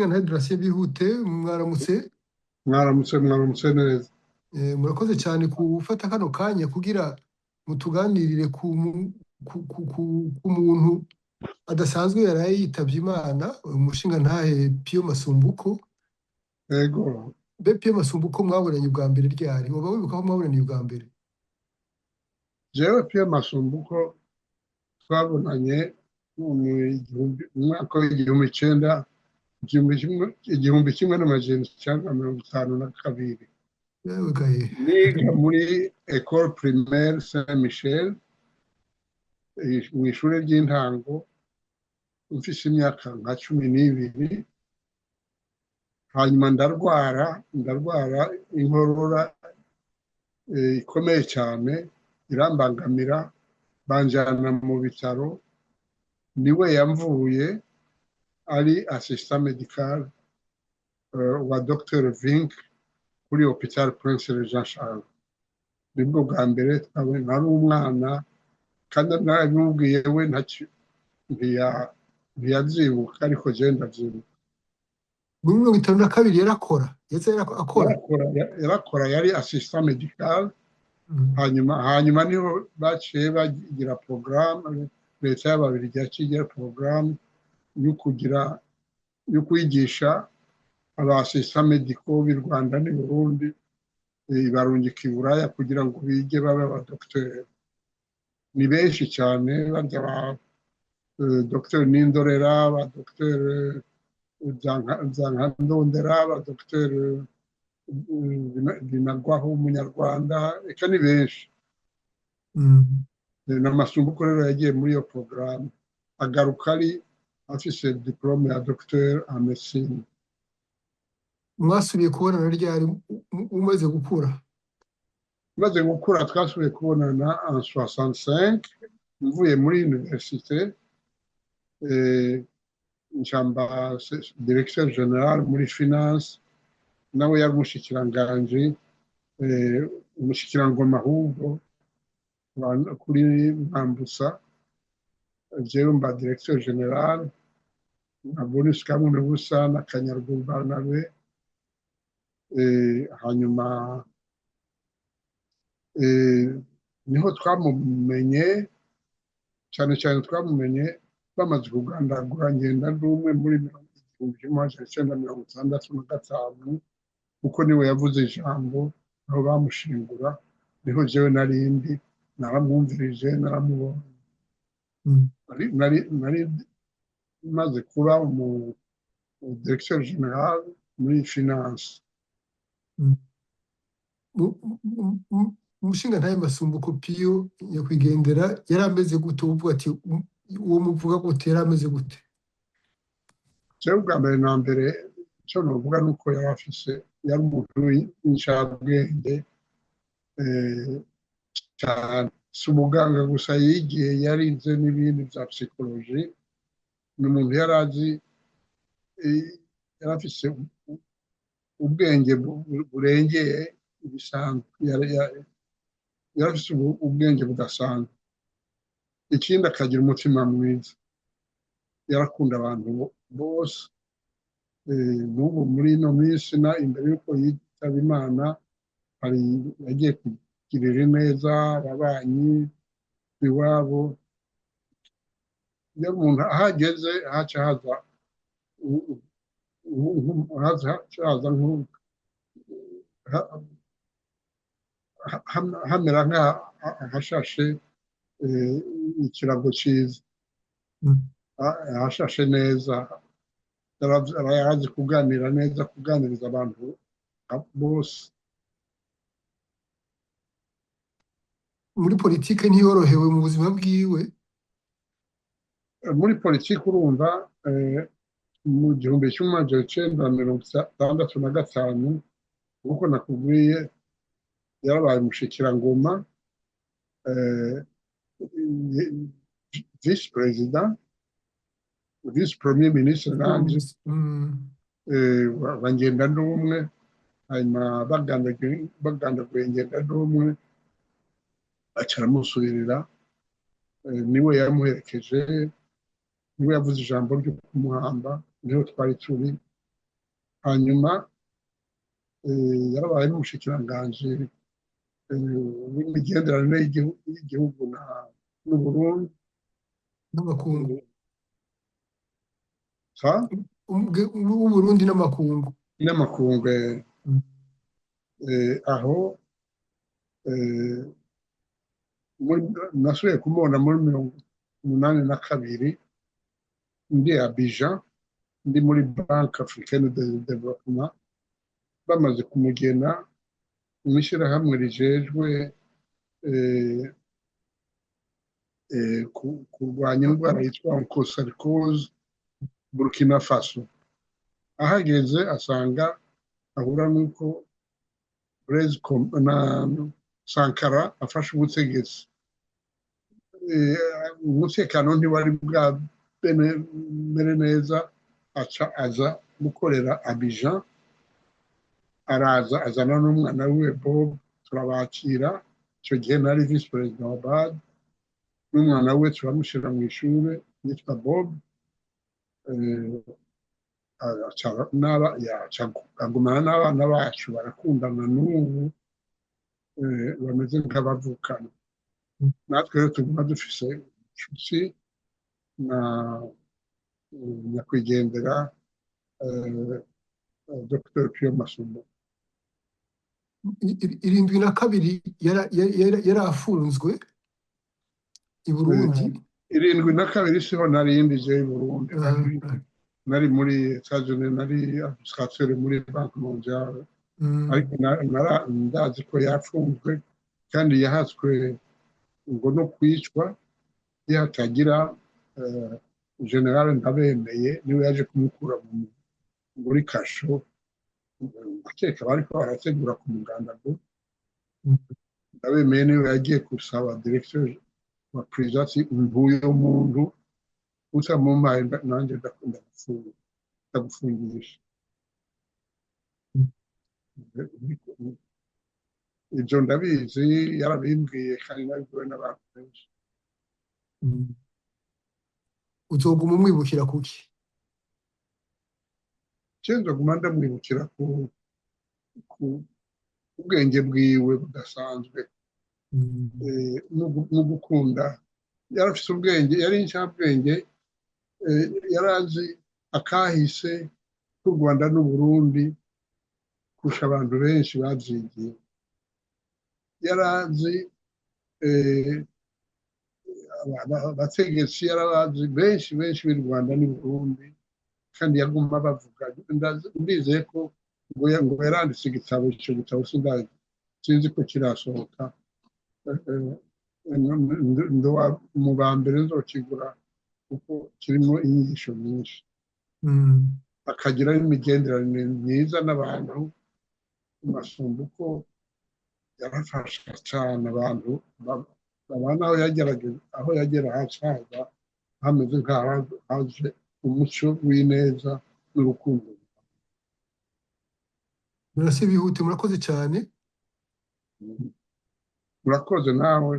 mushinga ntahe Durasiye bihute mwaramutse. mwaramutse neza. Murakoze cyane gufata kano kanya kugira mutuganirire ku muntu adasanzwe yaraye yitavye Imana, umushinga ntahe Pio Masumbuko. Yego, Be Pio Masumbuko mwabonanye ubwa mbere ryari? Woba wibuka ko mwabonanye ubwa mbere? jewe Pierre Masumbuko twabonanye mu mwaka igihumbi kimwe n'amajana icenda na mirongo itanu na kabiri. Yewe gaye. Niga muri Ecole Primaire Saint Michel mu ishure ry'intango mfise imyaka nka 12, hanyuma ndarwara inkorora ikomeye cyane irambangamira, banjana mu bitaro. Niwe yamvuye, ari assistant medical wa Dr Vink kuri Hopital Prince Jean Charles. Nibwo bwa mbere nari umwana, kandi narabimubwiye we ntiyavyibuka, ariko je ndavyibuka. Muri 52 yarakora. Akora. Yarakora, yari assistant medical. Hanyuma niho baciye bagira programme, leta y'Ababiligi yaciye programme yo kwigisha aba assistant medicaux b'i Rwanda n'i Burundi, ibarungika i Buraya kugira ngo bige babe abadokiteri. Ni benshi cyane, barya ba Dr Nindorera, ba Dr Zankandondera, ba Dr Binagwaho umunyarwanda, eka ni benshi. Na Masumbuko rero yagiye muri iyo programme, agaruka ari afise diplome ya docteur en médecine. Mwasubiye kubonana ryari umaze gukura? Maze gukura twasubiye kubonana en 65, mvuye muri université, njamba directeur général muri finance, nawe yari umushikiranganji, umushikirangoma ahubwo kuri Mwambusa. Jewe mba directeur général, na Boris Kamunubusa na Kanyaruguru Barnabe. Hanyuma niho twamumenye cyane twamumenye bamaze kugandagura Ngendandumwe muri 1965, kuko niwe yavuze ijambo aho bamushingura. Niho jewe narindi naramwumvirije, naramubonye. Nari maze kuba mu directeur général muri finance. Umushinga ntahe Masumbuko Pio nyakwigendera yari ameze gute? Uvuga ati uwo muvuga gute, yari ameze gute? Jewe bwa mbere na mbere icyo novuga nuko yari umuntu w'incabwenge cyane. Si umuganga gusa yigiye, yarize n'ibindi bya psychologie. Ni umuntu yari afise ubwenge burengeye ibisanzwe, yari afise ubwenge budasanzwe. Ikindi akagira umutima mwiza, yarakunda abantu bose. N'ubu muri ino minsi imbere y'uko yitaba Imana, yagiye kugirira neza ababanyi iwabo. Iyo umuntu ahageze haca haza hamera nk'ahashashe ikirago cyiza, ahashashe neza. Arazi kuganira neza, kuganiriza abantu bose. Muri politike ntiyorohewe mu buzima bwiwe? Muri politiki urumva, mu 1965, kuko nakubwiye yarabaye umushikirangoma, vice president, vice premier ministre nanje wa Ngendandumwe. Hanyuma bagandaguye Ngendandumwe, aca aramusubirira. Niwe yamuherekeje, niwe yavuze ijambo ryo kumuhamba. Niho twari turi hanyuma yarabaye n'umushikiranganji w'imigenderanire y'igihugu n'Uburundi n'amakungu w'Uburundi n'amakungu n'amakungu Mm. aho nasubiye kumubona muri 1982 ndi Abidjan ndi muri Banque Africaine de Développement bamaze kumugena mw'ishyirahamwe rijejwe kurwanya indwara yitwa onchocercose Burkina Faso. Ahageze asanga ahura n'uko Blaise na Sankara afashe ubutegetsi. Umutekano ntiwari bwamere neza, aza gukorera Abidjan, araza azana n'umwana wiwe Bob, turabakira. Icyo gihe nari visi perezida wa BAD, n'umwana we turamushyira mu ishuri yitwa Bob, agumana n'abana bacu barakundana n'ubu, bameze nk'abavukana. Natwe rero tuguma dufise inshuti na nyakwigendera Dr. Pio Masumbuko. 72 yari afunzwe i Burundi. 72 siho narindi je i Burundi, nari muri Etats-Unis, nari administrateur muri Banque Mondiale, ariko ndazi ko yafunzwe kandi yahatswe ngo no kwicwa yatagira General Ndabemeye niwe yaje kumukura muri kasho. Akeka bariko barategura ku mugandaro. Ndabemeye niwe yagiye gusaba directeur wa prison mvuyo muntu utamumaye nanjye ndakunda ndagufungisha. Ibyo ndabizi, yarabimbwiye kandi nabibwiwe n'abantu benshi. Uzoguma umwibukira kuki? Nzoguma ndamwibukira ku ubwenge bwiwe budasanzwe no gukunda. Yarafise ubwenge, yari incabwenge, yarazi akahise k'u Rwanda n'Uburundi kurusha abantu benshi bavyigiye. Yarazi abategetsi, yarabazi benshi b'i Rwanda n'Uburundi, kandi yaguma bavuga. Ndizeye ko ngo yaranditse igitabo, icyo gitabo sinzi ko kirasohoka. Mu ba mbere nzokigura kuko kirimo inyigisho nyinshi. Akagira n'imigenderanire myiza n'abantu. Masumbuko yarafasha cyane abantu babana aho yagera hasaza hameze nk'aho haje umuco w'ineza n'urukundo. Murase bihute, murakoze cyane. Murakoze nawe.